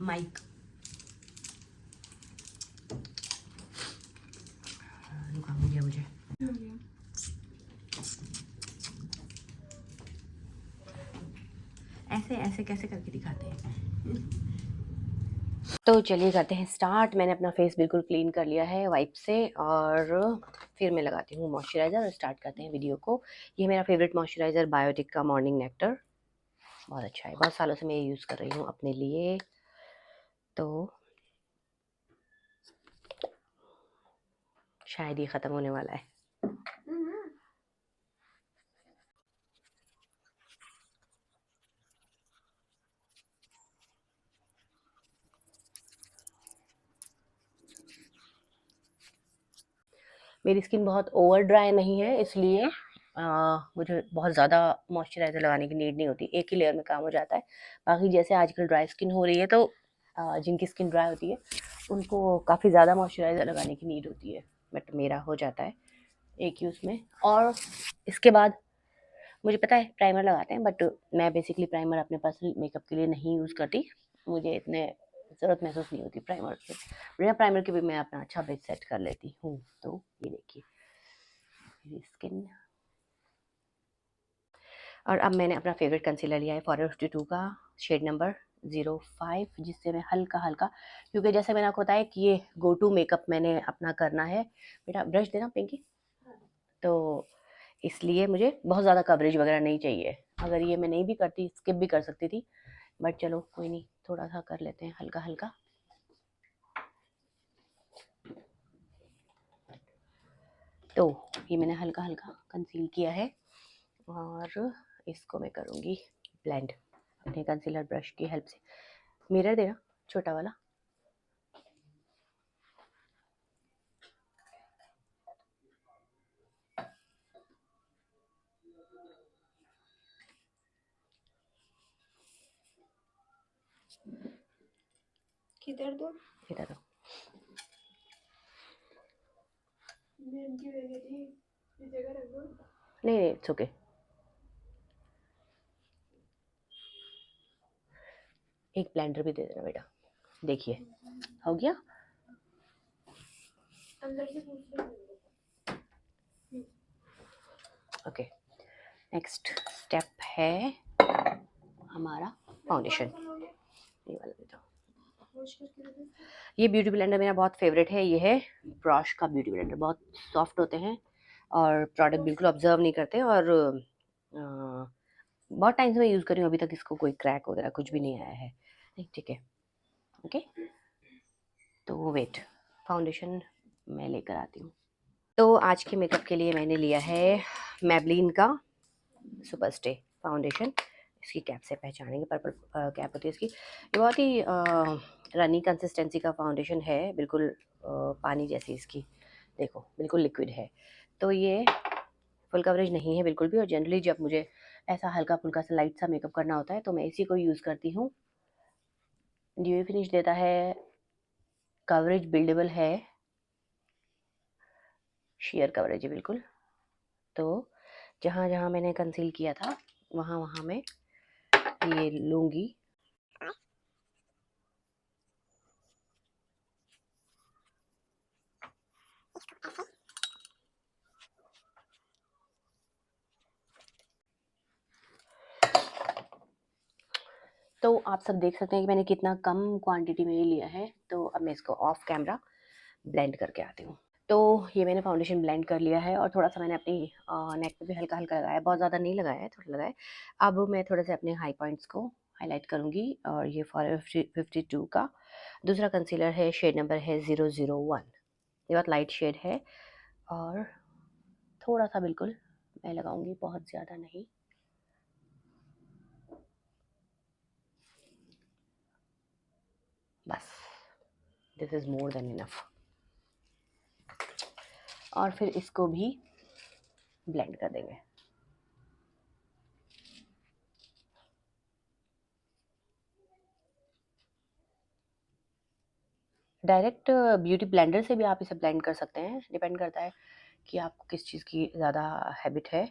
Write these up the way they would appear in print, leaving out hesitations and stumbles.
Mic जुकाम हो गया मुझे। ऐसे ऐसे कैसे करके दिखाते हैं। तो चलिए करते हैं स्टार्ट। मैंने अपना फेस बिल्कुल क्लीन कर लिया है वाइप से और फिर मैं लगाती हूँ मॉइस्चराइज़र और स्टार्ट करते हैं वीडियो को। ये मेरा फेवरेट मॉइस्चराइज़र बायोटिक का मॉर्निंग नेक्टर, बहुत अच्छा है, बहुत सालों से मैं ये यूज़ कर रही हूँ अपने लिए। तो शायद ये ख़त्म होने वाला है। मेरी स्किन बहुत ओवर ड्राई नहीं है, इसलिए मुझे बहुत ज़्यादा मॉइस्चराइज़र लगाने की नीड नहीं होती, एक ही लेयर में काम हो जाता है। बाकी जैसे आजकल ड्राई स्किन हो रही है तो जिनकी स्किन ड्राई होती है उनको काफ़ी ज़्यादा मॉइस्चराइज़र लगाने की नीड होती है, बट मेरा हो जाता है एक यूज़ में। और इसके बाद मुझे पता है प्राइमर लगाते हैं, बट मैं बेसिकली प्राइमर अपने पर्सनल मेकअप के लिए नहीं यूज़ करती, मुझे इतने ज़रूरत महसूस नहीं होती प्राइमर की। बिना प्राइमर के भी मैं अपना अच्छा बेस सेट कर लेती हूँ। तो ये देखिए मेरी स्किन। और अब मैंने अपना फेवरेट कंसीलर लिया है फॉरेवर 52 का शेड नंबर 05, जिससे मैं हल्का हल्का, क्योंकि जैसे मैंने आपको बताया कि ये गो टू मेकअप मैंने अपना करना है। बेटा ब्रश देना पिंकी। तो इसलिए मुझे बहुत ज़्यादा कवरेज वगैरह नहीं चाहिए। अगर ये मैं नहीं भी करती, स्किप भी कर सकती थी, बट चलो कोई नहीं, थोड़ा सा कर लेते हैं हल्का हल्का। तो ये मैंने हल्का हल्का कंसील किया है और इसको मैं करूँगी ब्लेंड अपने कंसीलर ब्रश की हेल्प से। मिरर देना छोटा वाला। किधर दो? इधर दो। नहीं नहीं इट्स ओके। एक ब्लेंडर भी दे देना बेटा। देखिए हो गया। अंदर से पूछ ओके, नेक्स्ट स्टेप है हमारा फाउंडेशन। ये वाला दे दो। ये ब्यूटी ब्लेंडर मेरा बहुत फेवरेट है, ये है ब्रश का ब्यूटी ब्लेंडर। बहुत सॉफ्ट होते हैं और प्रोडक्ट बिल्कुल ऑब्जर्व नहीं करते, और बहुत टाइम से मैं यूज़ कर रही हूँ, अभी तक इसको कोई क्रैक वगैरह कुछ भी नहीं आया है। ठीक है ओके। तो वेट, फाउंडेशन मैं लेकर आती हूँ। तो आज के मेकअप के लिए मैंने लिया है मैबलिन का सुपर स्टे फाउंडेशन। इसकी कैप से पहचानेंगे, पर्पल कैप होती है इसकी। ये बहुत ही रनी कंसिस्टेंसी का फाउंडेशन है, बिल्कुल पानी जैसी इसकी, देखो बिल्कुल लिक्विड है। तो ये फुल कवरेज नहीं है बिल्कुल भी, और जनरली जब मुझे ऐसा हल्का फुल्का सा लाइट सा मेकअप करना होता है तो मैं इसी को यूज़ करती हूँ। ड्यूई फिनिश देता है, कवरेज बिल्डेबल है, शेयर कवरेज है बिल्कुल। तो जहाँ जहाँ मैंने कंसील किया था वहाँ वहाँ मैं ये लूँगी। तो आप सब देख सकते हैं कि मैंने कितना कम क्वांटिटी में ये लिया है। तो अब मैं इसको ऑफ कैमरा ब्लेंड करके आती हूँ। तो ये मैंने फाउंडेशन ब्लेंड कर लिया है और थोड़ा सा मैंने अपनी नेक पे भी हल्का हल्का लगाया, बहुत ज़्यादा नहीं लगाया है, थोड़ा लगाया। अब मैं थोड़े से अपने हाई पॉइंट्स को हाईलाइट करूँगी। और ये फॉरेवर 52 का दूसरा कंसीलर है, शेड नंबर है 001। ये बहुत लाइट शेड है और थोड़ा सा बिल्कुल मैं लगाऊंगी, बहुत ज़्यादा नहीं। बस this is more than enough. और फिर इसको भी ब्लेंड कर देंगे। डायरेक्ट ब्यूटी ब्लेंडर से भी आप इसे ब्लेंड कर सकते हैं, डिपेंड करता है कि आपको किस चीज़ की ज़्यादा हैबिट है। मैं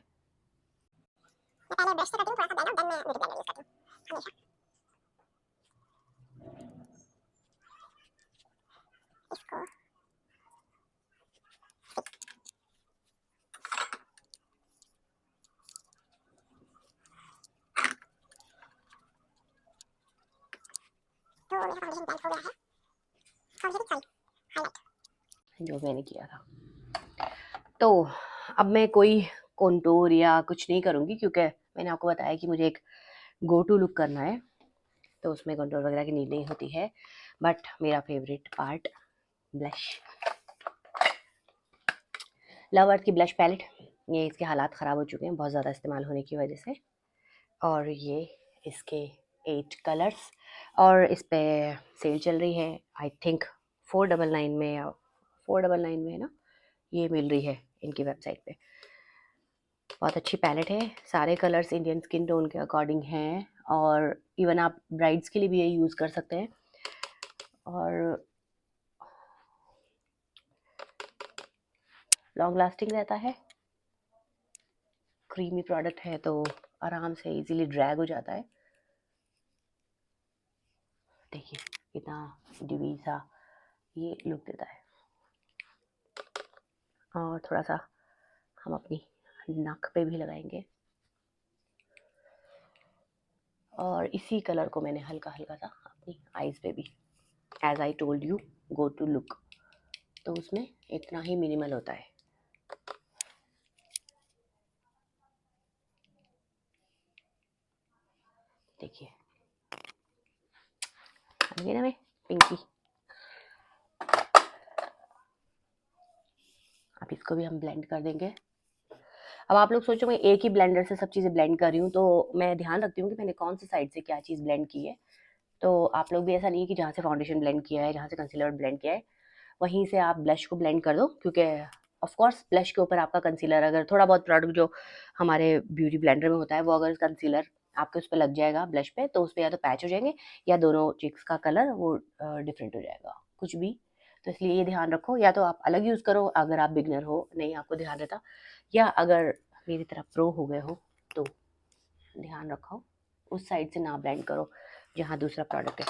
पहले ब्रश से करती हूँ थोड़ा सा ब्लेंड, देन मैं ब्यूटी ब्लेंडर यूज करती हूँ हमेशा। जो मैंने किया था। तो अब मैं कोई कॉन्टूर या कुछ नहीं करूँगी, क्योंकि मैंने आपको बताया कि मुझे एक गो टू लुक करना है, तो उसमें कॉन्टूर वगैरह की नीड नहीं होती है। बट मेरा फेवरेट पार्ट, ब्लश, लव अर्थ की ब्लश पैलेट। ये इसके हालात ख़राब हो चुके हैं बहुत ज़्यादा इस्तेमाल होने की वजह से, और ये इसके 8 कलर्स, और इस पे सेल चल रही है, आई थिंक 499 में या 499 में है ना, ये मिल रही है इनकी वेबसाइट पे। बहुत अच्छी पैलेट है, सारे कलर्स इंडियन स्किन टोन के अकॉर्डिंग हैं, और इवन आप ब्राइड्स के लिए भी ये यूज़ कर सकते हैं। और लॉन्ग लास्टिंग रहता है, क्रीमी प्रोडक्ट है, तो आराम से इजीली ड्रैग हो जाता है। देखिए कितना डिवी सा ये लुक देता है। और थोड़ा सा हम अपनी नाक पे भी लगाएंगे, और इसी कलर को मैंने हल्का हल्का सा अपनी आईज पे भी, as I told you go to look, तो उसमें इतना ही मिनिमल होता है। देखिए ना मैं पिंकी। अब इसको भी हम ब्लेंड कर देंगे। अब आप लोग सोचो मैं एक ही ब्लेंडर से सब चीज़ें ब्लेंड कर रही हूँ, तो मैं ध्यान रखती हूँ कि मैंने कौन सी साइड से क्या चीज़ ब्लेंड की है। तो आप लोग भी ऐसा नहीं है कि जहाँ से फाउंडेशन ब्लेंड किया है, जहाँ से कंसीलर ब्लेंड किया है, वहीं से आप ब्लश को ब्लेंड कर दो, क्योंकि ऑफ कोर्स ब्लश के ऊपर आपका कंसीलर, अगर थोड़ा बहुत प्रोडक्ट जो हमारे ब्यूटी ब्लेंडर में होता है, वो अगर कंसीलर आपके उस पर लग जाएगा ब्लश पे, तो उस पर या तो पैच हो जाएंगे या दोनों चिक्स का कलर वो डिफरेंट हो जाएगा कुछ भी। तो इसलिए ये ध्यान रखो, या तो आप अलग यूज़ करो अगर आप बिगनर हो, नहीं आपको ध्यान रहता, या अगर मेरी तरह प्रो हो गए हो तो ध्यान रखो उस साइड से ना ब्लेंड करो जहाँ दूसरा प्रोडक्ट है।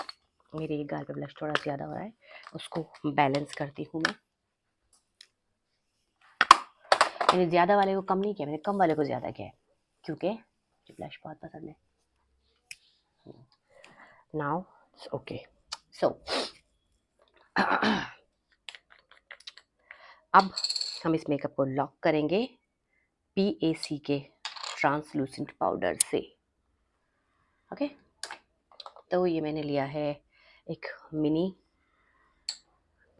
मेरे एक गाल पे ब्लश थोड़ा ज़्यादा हो रहा है, उसको बैलेंस करती हूँ मैं। मैंने ज़्यादा वाले को कम नहीं किया, मैंने कम वाले को ज़्यादा किया है, क्योंकि मुझे ब्लश बहुत पसंद है। नाउ ओके, सो अब हम इस मेकअप को लॉक करेंगे PAC के ट्रांसलूसेंट पाउडर से। ओके, तो ये मैंने लिया है एक मिनी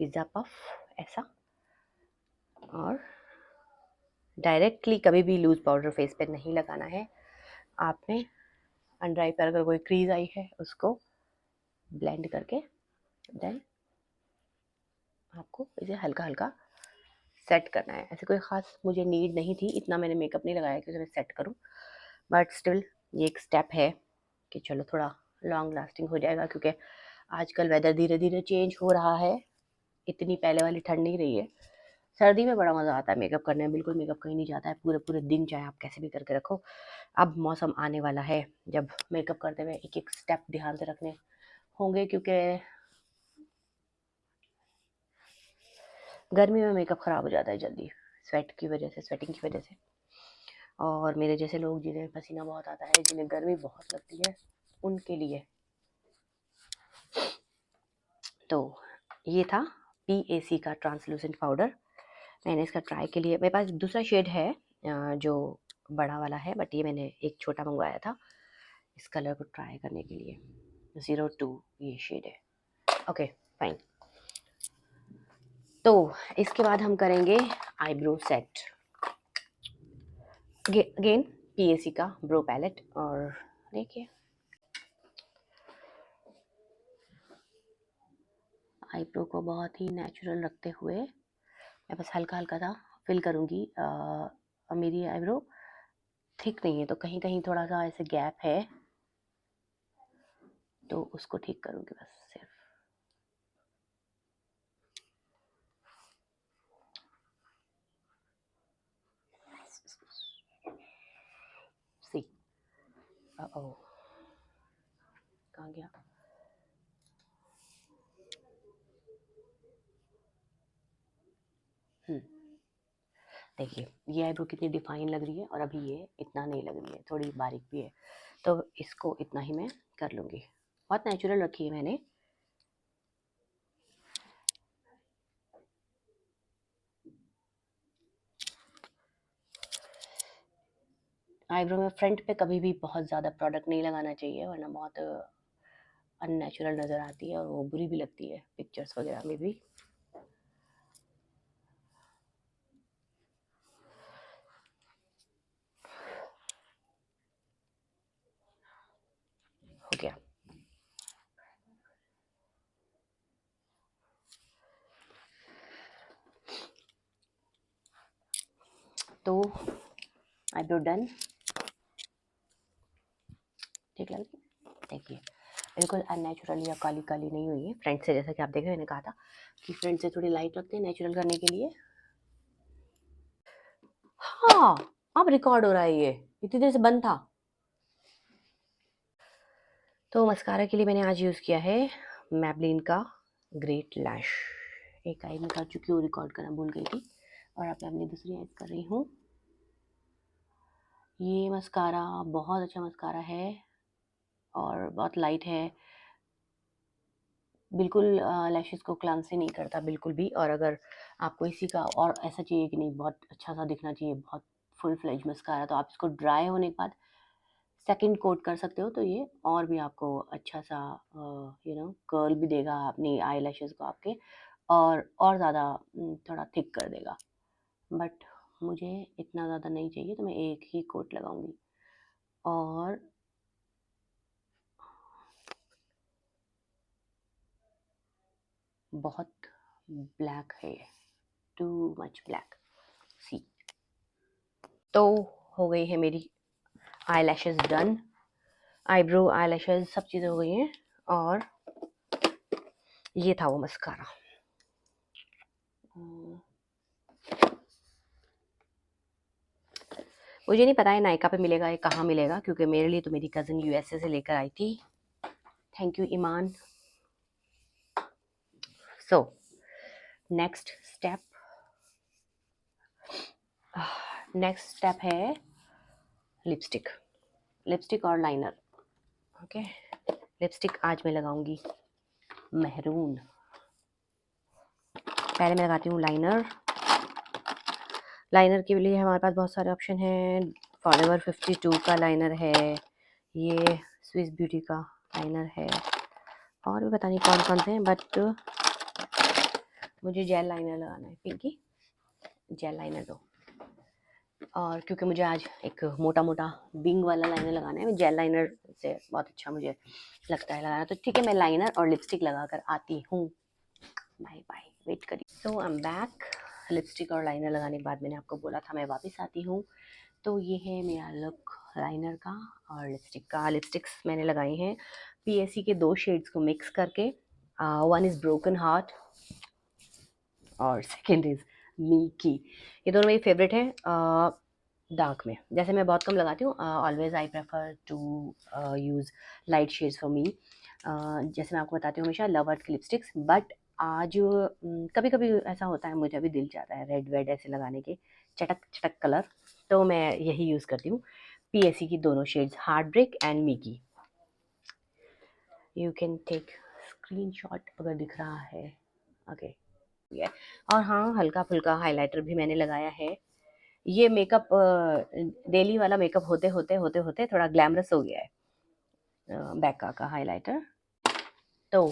पिज़्ज़ा पफ ऐसा, और डायरेक्टली कभी भी लूज पाउडर फेस पे नहीं लगाना है आपने। अंडर आई पर अगर कोई क्रीज आई है उसको ब्लेंड करके देन आपको इसे हल्का हल्का सेट करना है। ऐसे कोई ख़ास मुझे नीड नहीं थी, इतना मैंने मेकअप नहीं लगाया कि मैं सेट करूं, बट स्टिल ये एक स्टेप है कि चलो थोड़ा लॉन्ग लास्टिंग हो जाएगा, क्योंकि आजकल वेदर धीरे धीरे चेंज हो रहा है, इतनी पहले वाली ठंड नहीं रही है। सर्दी में बड़ा मज़ा आता है मेकअप करने में, बिल्कुल मेकअप कहीं नहीं जाता है पूरे पूरे दिन, चाहे आप कैसे भी करके रखो। अब मौसम आने वाला है जब मेकअप करते हुए एक एक स्टेप ध्यान से रखने होंगे, क्योंकि गर्मी में मेकअप ख़राब हो जाता है जल्दी, स्वेट की वजह से, स्वेटिंग की वजह से। और मेरे जैसे लोग जिन्हें पसीना बहुत आता है, जिन्हें गर्मी बहुत लगती है, उनके लिए तो ये था PAC का ट्रांसलूसेंट पाउडर। मैंने इसका ट्राई के लिए, मेरे पास दूसरा शेड है जो बड़ा वाला है, बट ये मैंने एक छोटा मंगवाया था इस कलर को ट्राई करने के लिए। 02 ये शेड है। Okay fine. तो इसके बाद हम करेंगे आईब्रो सेट। अगेन PAC का ब्रो पैलेट, और देखिए आईब्रो को बहुत ही नेचुरल रखते हुए मैं बस हल्का हल्का सा फिल करूँगी। मेरी आईब्रो थिक नहीं है, तो कहीं कहीं थोड़ा सा ऐसे गैप है, तो उसको ठीक करूँगी बस सिर्फ। सी ओ कहाँ गया? देखिए ये आईब्रो कितनी डिफाइन लग रही है, और अभी ये इतना नहीं लग रही है, थोड़ी बारीक भी है, तो इसको इतना ही मैं कर लूँगी। बहुत नेचुरल रखी है मैंने, आईब्रो में फ्रंट पे कभी भी बहुत ज़्यादा प्रोडक्ट नहीं लगाना चाहिए, वरना बहुत अननेचुरल नज़र आती है और वो बुरी भी लगती है पिक्चर्स वगैरह में भी। हो गया। तो आईब्रो डन, ठीक लग रही है? देखिए बिल्कुल अननेचुरल या काली काली नहीं हुई है फ्रंट से, जैसा कि आप देखें मैंने कहा था कि फ्रंट से थोड़ी लाइट रखते हैं नेचुरल करने के लिए। हाँ, अब रिकॉर्ड हो रहा है, ये इतनी देर से बंद था। तो मस्कारा के लिए मैंने आज यूज़ किया है मैबलिन का ग्रेट लैश। एक आई में कर चुकी हूँ, रिकॉर्ड करना भूल गई थी, और अब मैं अपनी दूसरी आई कर रही हूँ। ये मस्कारा बहुत अच्छा मस्कारा है और बहुत लाइट है, बिल्कुल लैशेस को क्लैंसी नहीं करता बिल्कुल भी। और अगर आपको इसी का और ऐसा चाहिए कि नहीं बहुत अच्छा सा दिखना चाहिए, बहुत फुल फ्लेज मस्कारा, तो आप इसको ड्राई होने के बाद सेकंड कोट कर सकते हो, तो ये और भी आपको अच्छा सा कर्ल भी देगा अपनी आई लैशेस को आपके, और ज़्यादा थोड़ा थिक कर देगा। बट मुझे इतना ज़्यादा नहीं चाहिए, तो मैं एक ही कोट लगाऊंगी। और बहुत ब्लैक है, टू मच ब्लैक सी। तो हो गई है मेरी eye lashes done, eyebrow eye lashes सब चीज़ें हो गई हैं। और ये था वो मस्कारा। मुझे नहीं पता है नायका पे मिलेगा या कहाँ मिलेगा, क्योंकि मेरे लिए तो मेरी कज़न यूएसए से लेकर आई थी। Thank you Iman. So next step है लिपस्टिक, लिपस्टिक और लाइनर। ओके, लिपस्टिक आज मैं लगाऊंगी मेहरून। पहले मैं लगाती हूँ लाइनर। लाइनर के लिए हमारे पास बहुत सारे ऑप्शन हैं। फॉरएवर 52 का लाइनर है, ये स्विस ब्यूटी का लाइनर है, और भी पता नहीं कौन कौन से हैं, बट मुझे जेल लाइनर लगाना है, पिंकी जेल लाइनर दो। और क्योंकि मुझे आज एक मोटा मोटा विंग वाला लाइनर लगाना है, मैं जेल लाइनर से बहुत अच्छा मुझे लगता है लगाना, तो ठीक है मैं लाइनर और लिपस्टिक लगा कर आती हूँ। बाय बाय, वेट करिए। सो आई एम बैक। लिपस्टिक और लाइनर लगाने के बाद मैंने आपको बोला था मैं वापस आती हूँ। तो ये है मेरा लुक लाइनर का और लिपस्टिक का। लिपस्टिक्स मैंने लगाई हैं पीएससी के 2 शेड्स को मिक्स करके। वन इज़ ब्रोकन हार्ट और सेकेंड इज़ मिल्की। ये दोनों मेरी फेवरेट है डार्क में। जैसे मैं बहुत कम लगाती हूँ, always I prefer to use light shades for me. जैसे मैं आपको बताती हूँ हमेशा लव आर्ट की लिपस्टिक्स, बट आज कभी कभी ऐसा होता है मुझे भी दिल चाहता है रेड वेड ऐसे लगाने के, चटक चटक कलर, तो मैं यही यूज़ करती हूँ पीएससी की दोनों shades, heart break and Mickey. You can take screenshot अगर दिख रहा है। ओके और हाँ, हल्का फुल्का हाइलाइटर भी मैंने लगाया है। ये मेकअप डेली वाला मेकअप होते होते होते होते थोड़ा ग्लैमरस हो गया है बैका का हाइलाइटर। तो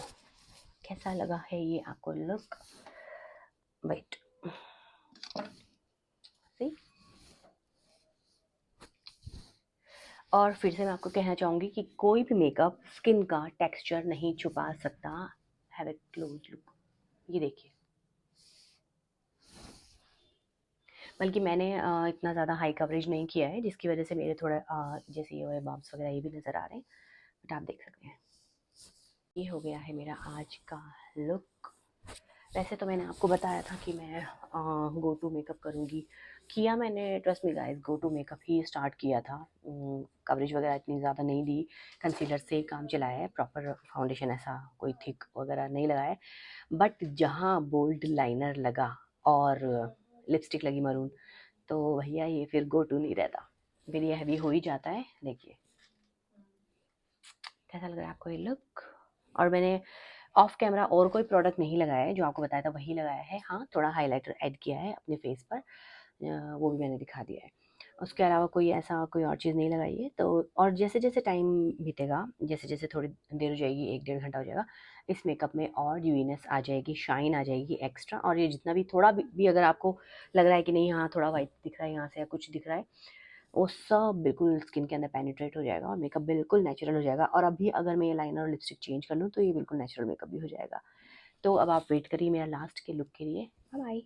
कैसा लगा है ये आपको लुक? वेट सी। और फिर से मैं आपको कहना चाहूँगी कि कोई भी मेकअप स्किन का टेक्सचर नहीं छुपा सकता। हैव ए क्लोज लुक, ये देखिए। बल्कि मैंने इतना ज़्यादा हाई कवरेज नहीं किया है, जिसकी वजह से मेरे थोड़ा जैसे ये बम्स वगैरह ये भी नज़र आ रहे हैं, बट आप देख सकते हैं। ये हो गया है मेरा आज का लुक। वैसे तो मैंने आपको बताया था कि मैं गो टू मेकअप करूँगी, किया मैंने, trust me guys, go to makeup ही स्टार्ट किया था। कवरेज वगैरह इतनी ज़्यादा नहीं दी, कंसीलर से ही काम चलाया है, प्रॉपर फाउंडेशन ऐसा कोई थिक वगैरह नहीं लगाया है। बट जहाँ बोल्ड लाइनर लगा और लिपस्टिक लगी मरून, तो भैया ये फिर गो टू नहीं रहता, फिर ये हैवी हो ही जाता है। देखिए कैसा लग रहा है आपको ये लुक। और मैंने ऑफ कैमरा और कोई प्रोडक्ट नहीं लगाया है, जो आपको बताया था वही लगाया है। हाँ, थोड़ा हाइलाइटर ऐड किया है अपने फेस पर, वो भी मैंने दिखा दिया है। उसके अलावा कोई ऐसा कोई और चीज़ नहीं लगाई है। तो और जैसे जैसे टाइम बीतेगा, जैसे जैसे थोड़ी देर हो जाएगी, 1 डेढ़ घंटा हो जाएगा, इस मेकअप में और ड्यूईनेस आ जाएगी, शाइन आ जाएगी एक्स्ट्रा। और ये जितना भी थोड़ा भी अगर आपको लग रहा है कि नहीं हाँ थोड़ा वाइट दिख रहा है यहाँ से या कुछ दिख रहा है, वो सब बिल्कुल स्किन के अंदर पेनिट्रेट हो जाएगा और मेकअप बिल्कुल नेचुरल हो जाएगा। और अभी अगर मैं ये लाइनर और लिपस्टिक चेंज कर लूँ तो ये बिल्कुल नेचुरल मेकअप भी हो जाएगा। तो अब आप वेट करिए मेरा लास्ट के लुक के लिए। Bye bye.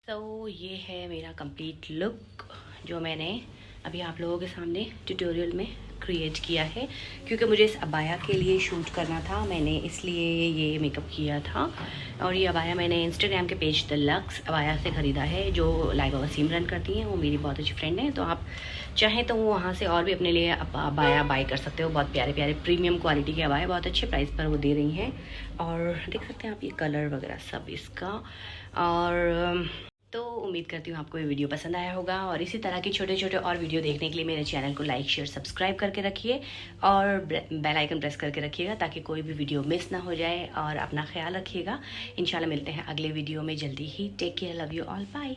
तो ये है मेरा कंप्लीट लुक जो मैंने अभी आप लोगों के सामने ट्यूटोरियल में क्रिएट किया है, क्योंकि मुझे इस अबाया के लिए शूट करना था, मैंने इसलिए ये मेकअप किया था। और ये अबाया मैंने इंस्टाग्राम के पेज द लक्स अबाया से ख़रीदा है, जो लाइव वसीम रन करती हैं, वो मेरी बहुत अच्छी फ्रेंड है। तो आप चाहें तो वो वहाँ से और भी अपने लिए अबाया बाय कर सकते हो। बहुत प्यारे प्यारे प्रीमियम क्वालिटी के अबाया बहुत अच्छे प्राइस पर वो दे रही हैं। और देख सकते हैं आप ये कलर वगैरह सब इसका। और तो उम्मीद करती हूँ आपको ये वीडियो पसंद आया होगा, और इसी तरह की छोटे छोटे और वीडियो देखने के लिए मेरे चैनल को लाइक शेयर सब्सक्राइब करके रखिए और बेल आइकन प्रेस करके रखिएगा ताकि कोई भी वीडियो मिस ना हो जाए। और अपना ख्याल रखिएगा। इंशाल्लाह मिलते हैं अगले वीडियो में जल्दी ही। Take care, love you all, bye.